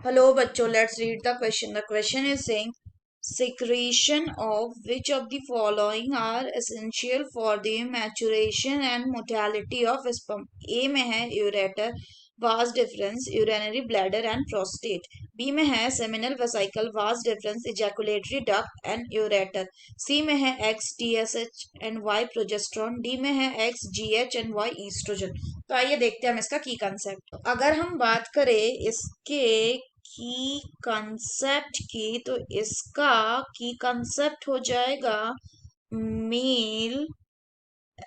Hello, bachcho. Let's read the question. The question is saying, secretion of which of the following are essential for the maturation and motility of sperm? A में है ureter, vas deferens, urinary bladder and prostate. B में है seminal vesicle, vas deferens, ejaculatory duct and ureter. C में है X, TSH and Y progesterone. D में है X, GH and Y estrogen. तो आइए देखते हैं हम इसका की कंसेप्ट। अगर हम बात करें इसके की कंसेप्ट की, तो इसका की कंसेप्ट हो जाएगा male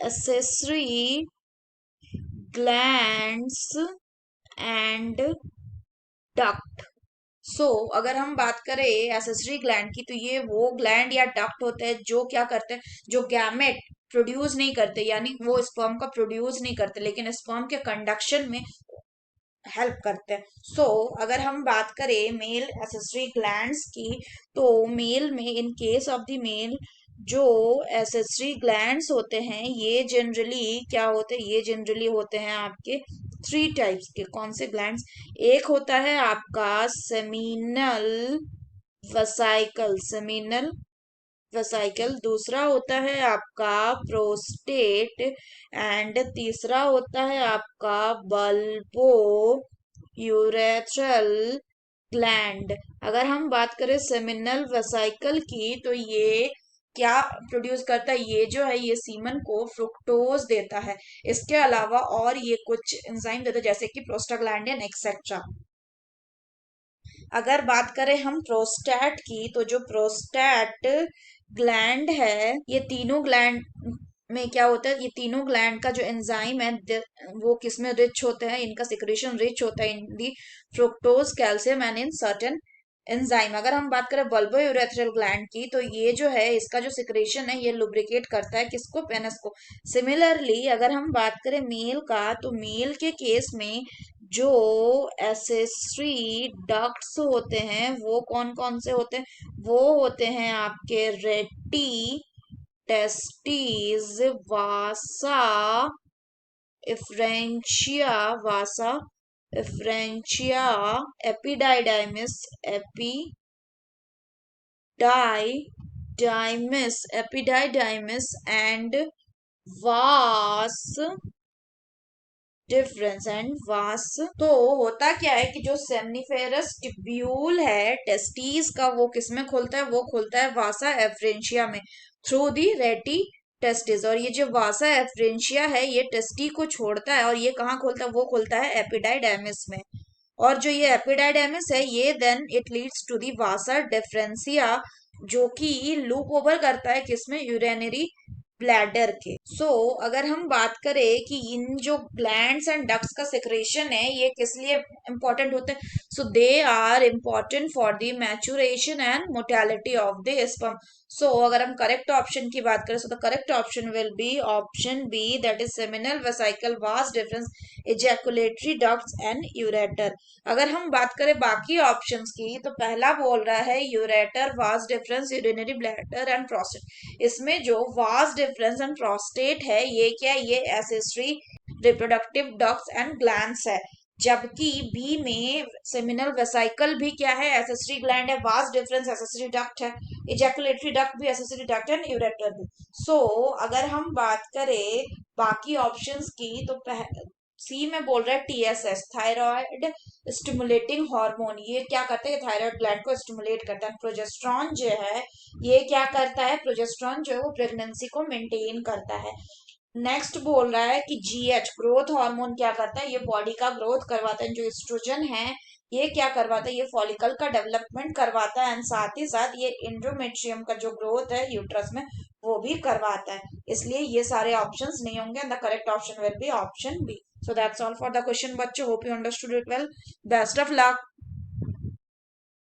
accessory glands and duct. अगर हम बात करें एसेसरी ग्लैंड की, तो ये वो ग्लैंड या डक्ट होते हैं जो क्या करते हैं, जो गैमेट प्रोड्यूस नहीं करते, यानी वो स्पर्म का प्रोड्यूस नहीं करते, लेकिन स्पर्म के कंडक्शन में हेल्प करते हैं। अगर हम बात करें मेल एसेसरी ग्लैंड्स की, तो मेल में in case of the male जो एसेसरी ग्लैंड्स होते हैं ये जनरली क्या होते हैं, ये जनरली होते हैं आपके थ्री टाइप्स के। कौन से ग्लैंड्स? एक होता है आपका सेमिनल वसाइकल, दूसरा होता है आपका प्रोस्टेट एंड तीसरा होता है आपका बल्बो यूरेथ्रल ग्लैंड। अगर हम बात करें सेमिनल वेसाइकल की, तो ये क्या प्रोड्यूस करता है, ये जो है ये सीमन को फ्रुक्टोज देता है। इसके अलावा और ये कुछ एंजाइम देता है जैसे कि प्रोस्टाग्लैंडिन एक्सेट्रा। अगर बात करें हम प्रोस्टैट की, तो जो प्रोस्टैट ग्लैंड है, ये तीनों ग्लैंड में क्या होता है, ये तीनों ग्लैंड का जो एंजाइम है वो किसमें रिच होते हैं, इनका सिक्रेशन रिच होता है in the fructose, calcium and in certain enzyme. अगर हम बात करें बल्बो यूरेथ्रल ग्लैंड की, तो ये जो है इसका जो सिक्रेशन है ये लुब्रिकेट करता है किसको, पेनस को। सिमिलरली अगर हम बात करें मेल का, तो मेल के केस में जो एसेसरी डक्ट्स होते हैं वो कौन कौन से होते हैं, वो होते हैं आपके rete, testes, vasa, efferentia, epididymis, epididymis and vas deferens and vas. तो होता क्या है कि जो सेमनीफेरस टिब्यूल है टेस्टीज का, वो किसमें खुलता है, वो खुलता है वासा एफ्रेंशिया में थ्रू दी रेटी टेस्टिस। और ये जो वासा एफ्रेंशिया है ये टेस्टी को छोड़ता है, और ये कहाँ खुलता है, वो खुलता है एपिडाइडेमिस में। और जो ये एपिडाइडेमिस है ये then it leads to the vasa differentia, जो कि लूप ओवर करता है किसमें, यूरेनरी ब्लैडर के। अगर हम बात करें कि इन जो ग्लैंड्स एंड डक्ट्स का सिक्रेशन है ये किस लिए इंपॉर्टेंट होते हैं, they are important for the maturation and mortality of the sperm. अगर हम करेक्ट ऑप्शन की बात करें, the correct option will be option B, that is seminal vesicle, vas deferens, ejaculatory ducts and ureter. अगर हम बात करें बाकी ऑप्शंस की, तो पहला बोल रहा है ureter, vas deferens, urinary bladder and prostate. इसमें जो वास डिफरेंस एंड प्रोस्टेट है ये क्या है, ये accessory reproductive ducts and glands है। जबकि बी में सेमिनल वेसाइकल भी क्या है, एसेसरी ग्लैंड है, वास डिफरेंस एसेसरी डक्ट है, इजैकुलेटरी डक्ट भी एसेसरी डक्ट एंड यूरेटर भी। अगर हम बात करें बाकी ऑप्शंस की, तो सी में बोल रहा है टीएसएस, थायराइड स्टिमुलेटिंग हार्मोन। ये क्या करता है, थायराइड ग्लैंड को स्टिमुलेट करता है। प्रोजेस्टेरॉन जो है ये क्या करता है, प्रोजेस्टेरॉन जो है वो प्रेगनेंसी को मेंटेन करता है। नेक्स्ट बोल रहा है कि जीएच ग्रोथ हार्मोन क्या करता है, ये बॉडी का ग्रोथ करवाता है। जो एस्ट्रोजन है ये क्या करवाता है, ये फॉलिकल का डेवलपमेंट करवाता है, एंड साथ ही साथ ये एंडोमेट्रियम का जो ग्रोथ है यूट्रस में वो भी करवाता है। इसलिए ये सारे ऑप्शंस नहीं होंगे, the correct option will be option B. So that's all for the question, बच्चों. Hope you understood it well. Best of luck.